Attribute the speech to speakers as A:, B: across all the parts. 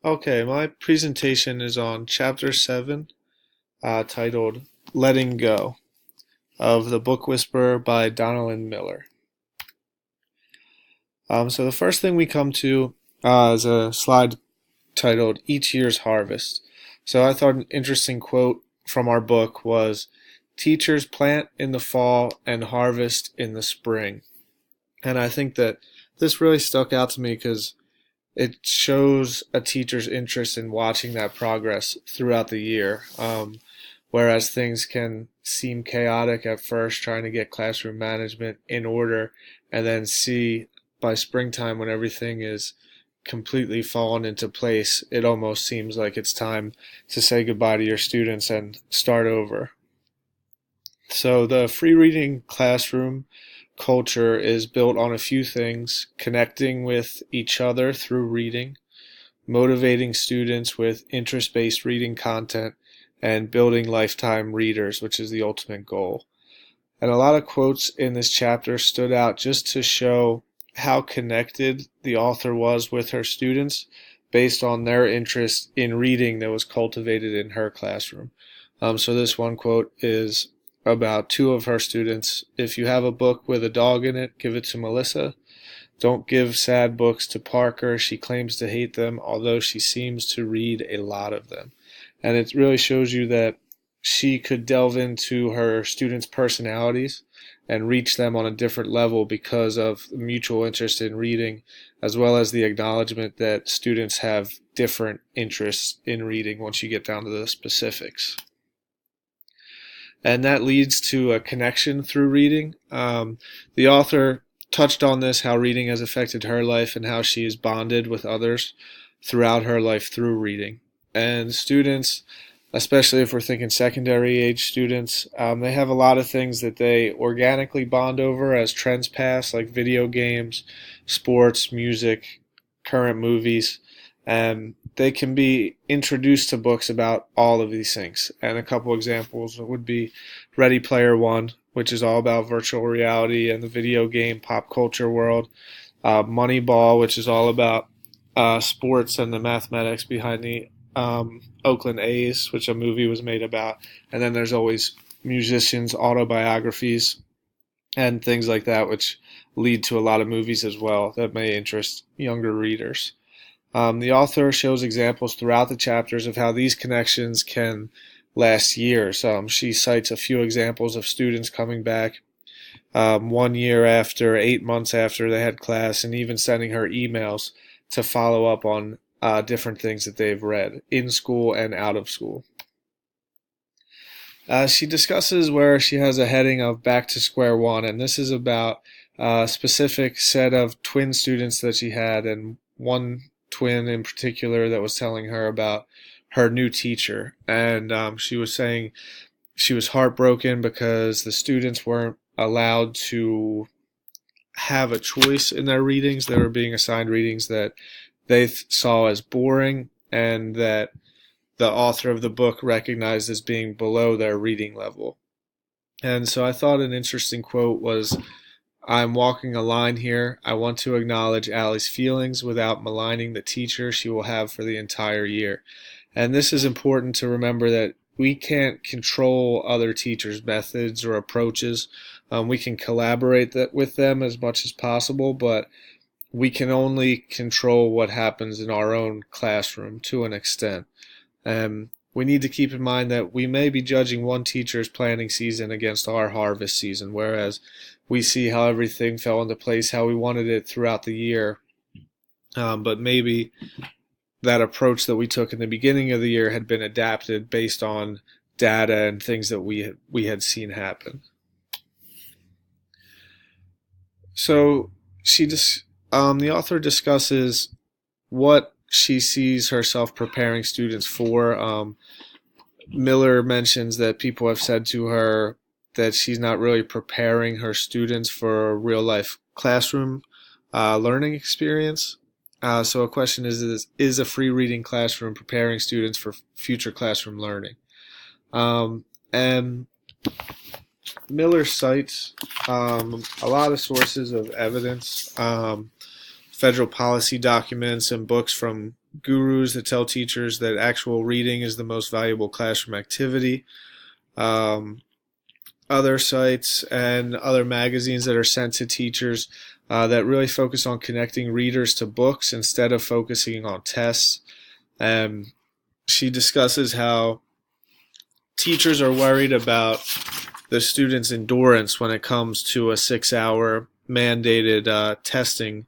A: Okay, my presentation is on Chapter 7, titled Letting Go, of The Book Whisperer by Donald Miller. So the first thing we come to is a slide titled Each Year's Harvest. So I thought an interesting quote from our book was, "Teachers plant in the fall and harvest in the spring." And I think that this really stuck out to me because it shows a teacher's interest in watching that progress throughout the year. Whereas things can seem chaotic at first, trying to get classroom management in order, and then see by springtime when everything is completely fallen into place, it almost seems like it's time to say goodbye to your students and start over. So the free reading classroom culture is built on a few things: connecting with each other through reading, motivating students with interest-based reading content, and building lifetime readers, which is the ultimate goal. And a lot of quotes in this chapter stood out just to show how connected the author was with her students based on their interest in reading that was cultivated in her classroom. So this one quote is about two of her students. "If you have a book with a dog in it, give it to Melissa. Don't give sad books to Parker. She claims to hate them, although she seems to read a lot of them." And it really shows you that she could delve into her students' personalities and reach them on a different level because of mutual interest in reading, as well as the acknowledgement that students have different interests in reading once you get down to the specifics. And that leads to a connection through reading. The author touched on this, how reading has affected her life and how she is bonded with others throughout her life through reading. And students, especially if we're thinking secondary age students, they have a lot of things that they organically bond over as trends pass, like video games, sports, music, current movies, and they can be introduced to books about all of these things. And a couple examples would be Ready Player One, which is all about virtual reality and the video game pop culture world. Moneyball, which is all about sports and the mathematics behind the Oakland A's, which a movie was made about. And then there's always musicians' autobiographies and things like that, which lead to a lot of movies as well that may interest younger readers. The author shows examples throughout the chapters of how these connections can last years. She cites a few examples of students coming back 1 year after, 8 months after they had class, and even sending her emails to follow up on different things that they've read in school and out of school. She discusses where she has a heading of Back to Square One, and this is about a specific set of twin students that she had, and one twin in particular that was telling her about her new teacher. And she was saying she was heartbroken because the students weren't allowed to have a choice in their readings. They were being assigned readings that they saw as boring and that the author of the book recognized as being below their reading level. And so I thought an interesting quote was, "I'm walking a line here. I want to acknowledge Allie's feelings without maligning the teacher she will have for the entire year." And this is important to remember, that we can't control other teachers' methods or approaches. We can collaborate with them as much as possible, but we can only control what happens in our own classroom to an extent. We need to keep in mind that we may be judging one teacher's planting season against our harvest season, whereas we see how everything fell into place, how we wanted it throughout the year. But maybe that approach that we took in the beginning of the year had been adapted based on data and things that we had seen happen. So the author discusses what she sees herself preparing students for. Miller mentions that people have said to her that she's not really preparing her students for a real life classroom learning experience. So a question is a free reading classroom preparing students for future classroom learning? And Miller cites a lot of sources of evidence. federal policy documents and books from gurus that tell teachers that actual reading is the most valuable classroom activity. Um, Other sites and other magazines that are sent to teachers that really focus on connecting readers to books instead of focusing on tests. She discusses how teachers are worried about the students' endurance when it comes to a 6-hour mandated testing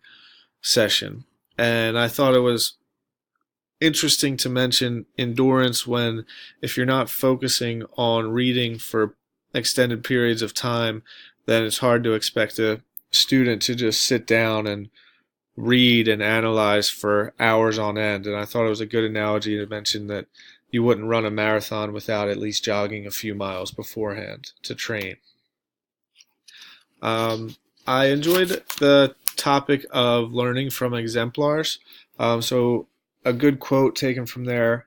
A: session. And I thought it was interesting to mention endurance when, if you're not focusing on reading for extended periods of time, then it's hard to expect a student to just sit down and read and analyze for hours on end. And I thought it was a good analogy to mention that you wouldn't run a marathon without at least jogging a few miles beforehand to train. I enjoyed the topic of learning from exemplars. So a good quote taken from there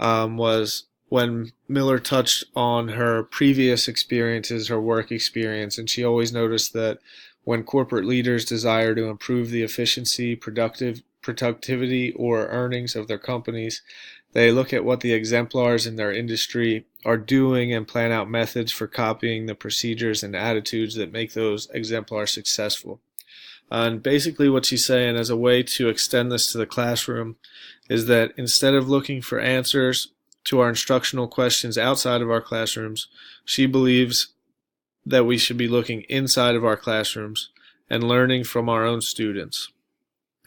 A: was when Miller touched on her previous experiences, her work experience, and she always noticed that when corporate leaders desire to improve the efficiency, productivity, or earnings of their companies, they look at what the exemplars in their industry are doing and plan out methods for copying the procedures and attitudes that make those exemplars successful. And basically what she's saying as a way to extend this to the classroom is that instead of looking for answers to our instructional questions outside of our classrooms, she believes that we should be looking inside of our classrooms and learning from our own students.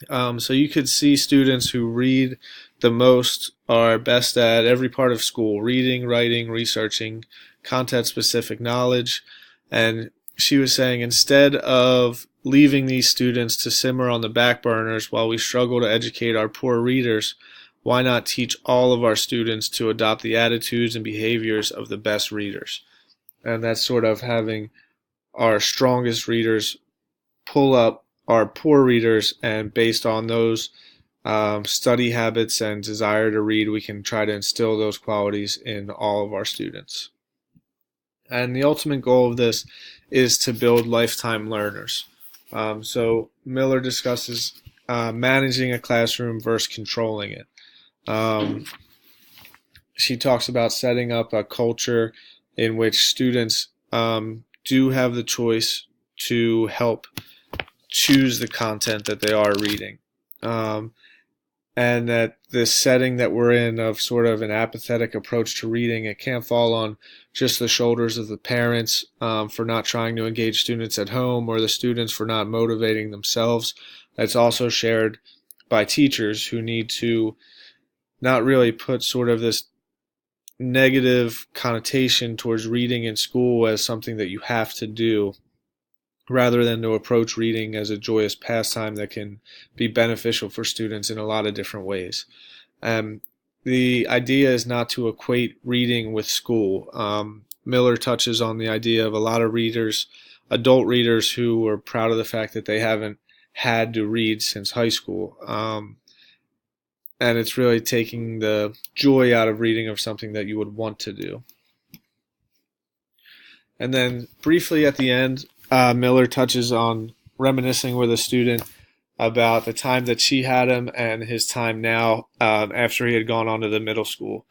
A: So you could see students who read the most are best at every part of school: reading, writing, researching, content-specific knowledge. And she was saying instead of leaving these students to simmer on the back burners while we struggle to educate our poor readers, why not teach all of our students to adopt the attitudes and behaviors of the best readers? And that's sort of having our strongest readers pull up our poor readers, and based on those study habits and desire to read, we can try to instill those qualities in all of our students. And the ultimate goal of this is to build lifetime learners. So Miller discusses managing a classroom versus controlling it. She talks about setting up a culture in which students do have the choice to help choose the content that they are reading. And that this setting that we're in of sort of an apathetic approach to reading, it can't fall on just the shoulders of the parents for not trying to engage students at home, or the students for not motivating themselves. It's also shared by teachers who need to not really put sort of this negative connotation towards reading in school as something that you have to do, rather than to approach reading as a joyous pastime that can be beneficial for students in a lot of different ways. The idea is not to equate reading with school. Miller touches on the idea of a lot of readers, adult readers, who are proud of the fact that they haven't had to read since high school. And it's really taking the joy out of reading of something that you would want to do. And then briefly at the end, Miller touches on reminiscing with a student about the time that she had him and his time now after he had gone on to the middle school.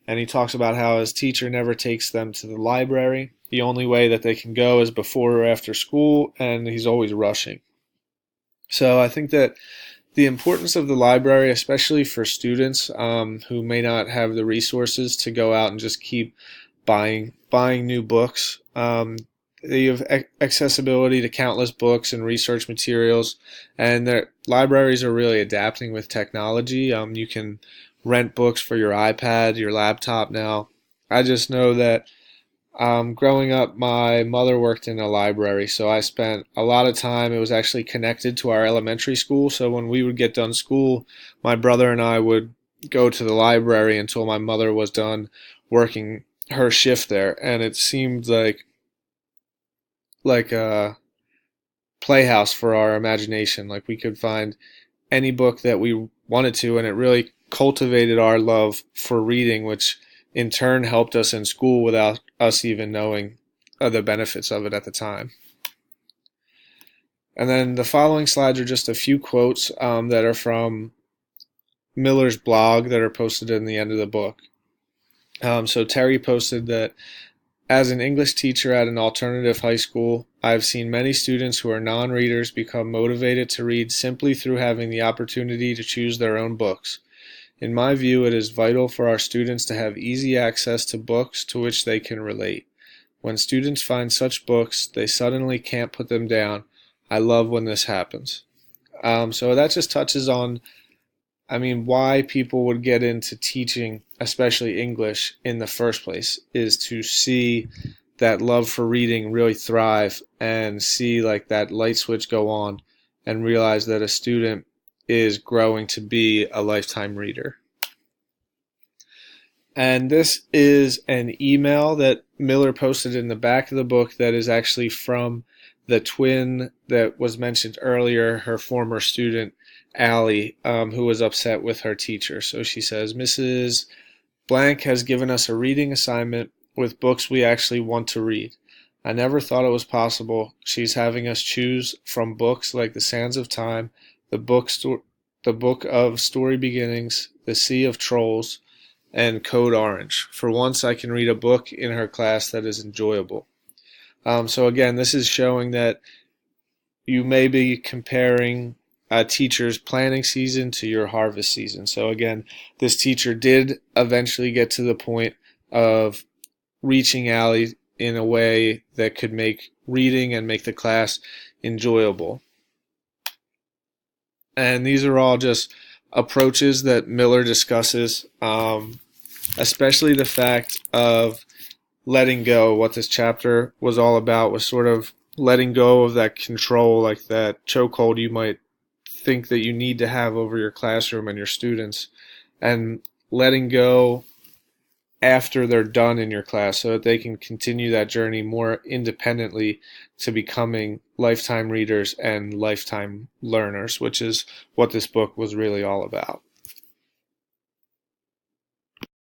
A: And he talks about how his teacher never takes them to the library. The only way that they can go is before or after school, and he's always rushing. So I think that the importance of the library, especially for students who may not have the resources to go out and just keep buying new books, they have accessibility to countless books and research materials, and their libraries are really adapting with technology. You can rent books for your iPad, your laptop now. I just know that growing up, my mother worked in a library, so I spent a lot of time. It was actually connected to our elementary school, so when we would get done school, my brother and I would go to the library until my mother was done working her shift there, and it seemed like a playhouse for our imagination. Like we could find any book that we wanted to, and it really cultivated our love for reading, which in turn helped us in school without us even knowing the benefits of it at the time. And then the following slides are just a few quotes that are from Miller's blog that are posted in the end of the book. So Terry posted that as an English teacher at an alternative high school, I've seen many students who are non-readers become motivated to read simply through having the opportunity to choose their own books. In my view, it is vital for our students to have easy access to books to which they can relate. When students find such books, they suddenly can't put them down. I love when this happens. So that just touches on, why people would get into teaching, especially English, in the first place, is to see that love for reading really thrive and see like that light switch go on and realize that a student is growing to be a lifetime reader. And this is an email that Miller posted in the back of the book that is actually from the twin that was mentioned earlier, her former student, Allie, who was upset with her teacher. So she says, Mrs. Blank has given us a reading assignment with books we actually want to read. I never thought it was possible. She's having us choose from books like The Sands of Time, the Book of Story Beginnings, The Sea of Trolls, and Code Orange. For once, I can read a book in her class that is enjoyable. So again, this is showing that you may be comparing a teacher's planning season to your harvest season. So again, this teacher did eventually get to the point of reaching Allie in a way that could make reading and make the class enjoyable. And these are all just approaches that Miller discusses, especially the fact of letting go. What this chapter was all about was sort of letting go of that control, like that chokehold you might think that you need to have over your classroom and your students, and letting go after they're done in your class so that they can continue that journey more independently to becoming lifetime readers and lifetime learners, which is what this book was really all about.